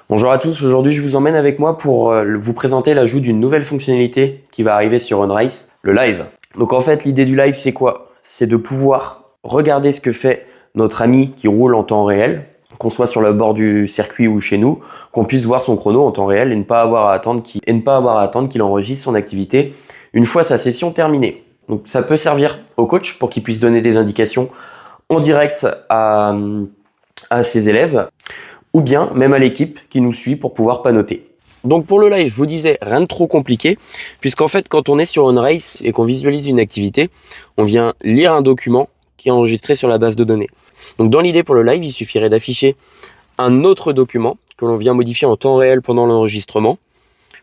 Bonjour à tous, aujourd'hui je vous emmène avec moi pour vous présenter l'ajout d'une nouvelle fonctionnalité qui va arriver sur Unrace, le live. Donc en fait l'idée du live c'est quoi? C'est de pouvoir regarder ce que fait notre ami qui roule en temps réel, qu'on soit sur le bord du circuit ou chez nous, qu'on puisse voir son chrono en temps réel et ne pas avoir à attendre qu'il enregistre son activité une fois sa session terminée. Donc ça peut servir au coach pour qu'il puisse donner des indications en direct à ses élèves, ou bien même à l'équipe qui nous suit pour pouvoir panoter. Donc pour le live, je vous disais, rien de trop compliqué, puisqu'en fait quand on est sur Unrace et qu'on visualise une activité, on vient lire un document qui est enregistré sur la base de données. Donc dans l'idée pour le live, il suffirait d'afficher un autre document que l'on vient modifier en temps réel pendant l'enregistrement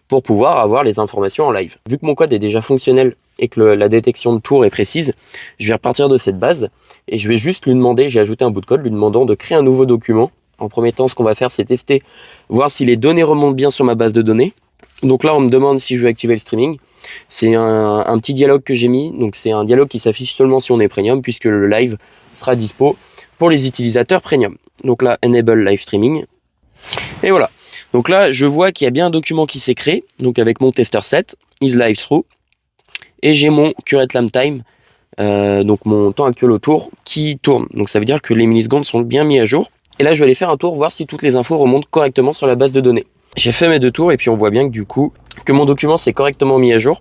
pour pouvoir avoir les informations en live. Vu que mon code est déjà fonctionnel et que la détection de tour est précise, je vais repartir de cette base et je vais juste lui demander, j'ai ajouté un bout de code lui demandant de créer un nouveau document. En premier temps, ce qu'on va faire, c'est tester, voir si les données remontent bien sur ma base de données. Donc là, on me demande si je veux activer le streaming. C'est un petit dialogue que j'ai mis. Donc c'est un dialogue qui s'affiche seulement si on est premium, puisque le live sera dispo pour les utilisateurs premium. Donc là, Enable Live Streaming. Et voilà. Donc là, je vois qu'il y a bien un document qui s'est créé. Donc avec mon tester set, is live through. Et j'ai mon current lamp time, donc mon temps actuel au tour, qui tourne. Donc ça veut dire que les millisecondes sont bien mis à jour. Et là, je vais aller faire un tour, voir si toutes les infos remontent correctement sur la base de données. J'ai fait mes 2 tours et puis on voit bien que du coup, que mon document s'est correctement mis à jour.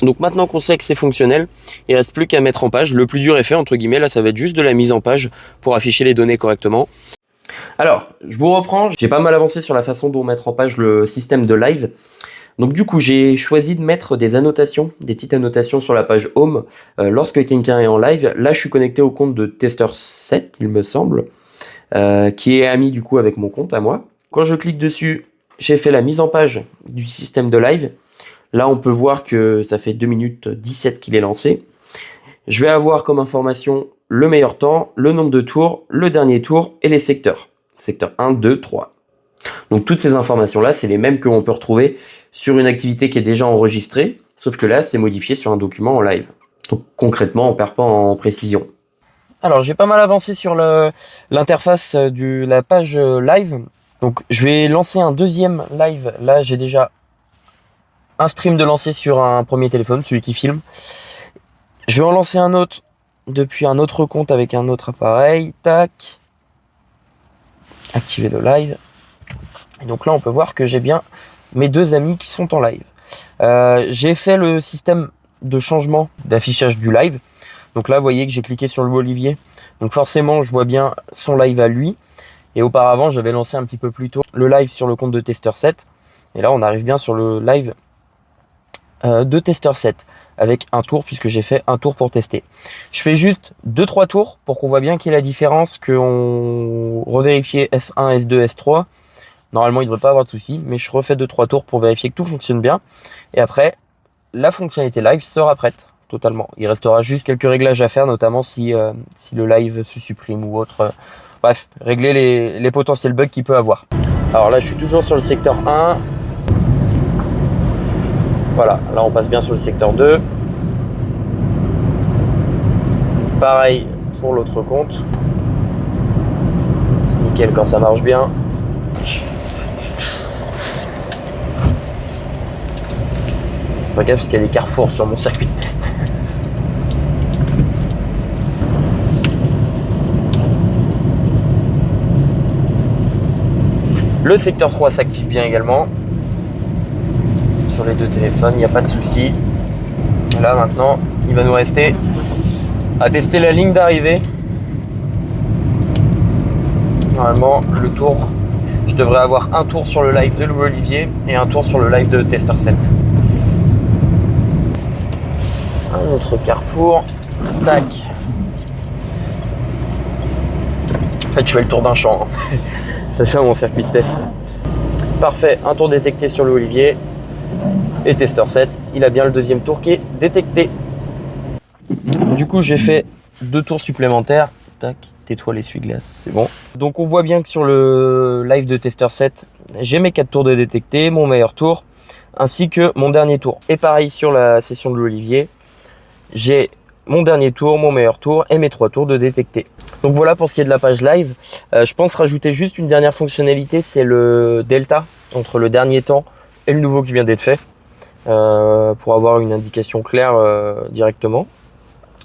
Donc maintenant qu'on sait que c'est fonctionnel, il ne reste plus qu'à mettre en page. Le plus dur est fait, entre guillemets, là ça va être juste de la mise en page pour afficher les données correctement. Alors, je vous reprends, j'ai pas mal avancé sur la façon dont mettre en page le système de live. Donc du coup, j'ai choisi de mettre des annotations, des petites annotations sur la page Home lorsque quelqu'un est en live. Là, je suis connecté au compte de Tester7, il me semble. Qui est ami du coup avec mon compte à moi. Quand je clique dessus, j'ai fait la mise en page du système de live. Là, on peut voir que ça fait 2 minutes 17 qu'il est lancé. Je vais avoir comme information le meilleur temps, le nombre de tours, le dernier tour et les secteurs. Secteur 1, 2, 3. Donc toutes ces informations-là, c'est les mêmes que l'on peut retrouver sur une activité qui est déjà enregistrée, sauf que là, c'est modifié sur un document en live. Donc concrètement, on ne perd pas en précision. Alors j'ai pas mal avancé sur l'interface de la page live. Donc je vais lancer un deuxième live. Là j'ai déjà un stream de lancer sur un premier téléphone, celui qui filme. Je vais en lancer un autre depuis un autre compte avec un autre appareil. Tac. Activer le live. Et donc là on peut voir que j'ai bien mes 2 amis qui sont en live. J'ai fait le système de changement d'affichage du live. Donc là, vous voyez que j'ai cliqué sur Louis Olivier. Donc forcément, je vois bien son live à lui. Et auparavant, j'avais lancé un petit peu plus tôt le live sur le compte de Tester7. Et là, on arrive bien sur le live de Tester7 avec un tour, puisque j'ai fait un tour pour tester. Je fais juste 2-3 tours pour qu'on voit bien qu'il y ait la différence, qu'on revérifiait S1, S2, S3. Normalement, il ne devrait pas avoir de soucis, mais je refais 2-3 tours pour vérifier que tout fonctionne bien. Et après, la fonctionnalité live sera prête. Totalement. Il restera juste quelques réglages à faire, notamment si le live se supprime ou autre. Bref, régler les potentiels bugs qu'il peut avoir. Alors là, je suis toujours sur le secteur 1. Voilà, là on passe bien sur le secteur 2. Pareil pour l'autre compte. C'est nickel quand ça marche bien. Pas gaffe parce qu'il y a des carrefours sur mon circuit de test. Le secteur 3 s'active bien également. Sur les 2 téléphones, il n'y a pas de souci. Là maintenant, il va nous rester à tester la ligne d'arrivée. Normalement, le tour, je devrais avoir un tour sur le live de Louis Olivier et un tour sur le live de Tester7. Un autre carrefour. Tac. En fait, je fais le tour d'un champ. C'est ça mon circuit de test. Parfait, un tour détecté sur Louis Olivier. Et Tester7, il a bien le deuxième tour qui est détecté. Du coup, j'ai fait 2 tours supplémentaires. Tac, tais-toi l'essuie-glace, c'est bon. Donc on voit bien que sur le live de Tester7, j'ai mes 4 tours de détecté, mon meilleur tour, ainsi que mon dernier tour. Et pareil sur la session de Louis Olivier, j'ai mon dernier tour, mon meilleur tour et mes 3 tours de détecter. Donc voilà pour ce qui est de la page live. Je pense rajouter juste une dernière fonctionnalité, c'est le delta entre le dernier temps et le nouveau qui vient d'être fait, pour avoir une indication claire directement.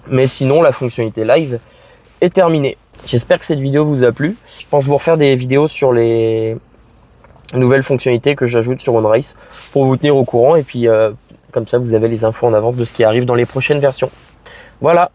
Mais sinon, la fonctionnalité live est terminée. J'espère que cette vidéo vous a plu. Je pense vous refaire des vidéos sur les nouvelles fonctionnalités que j'ajoute sur OnRace pour vous tenir au courant et puis comme ça vous avez les infos en avance de ce qui arrive dans les prochaines versions. Voilà.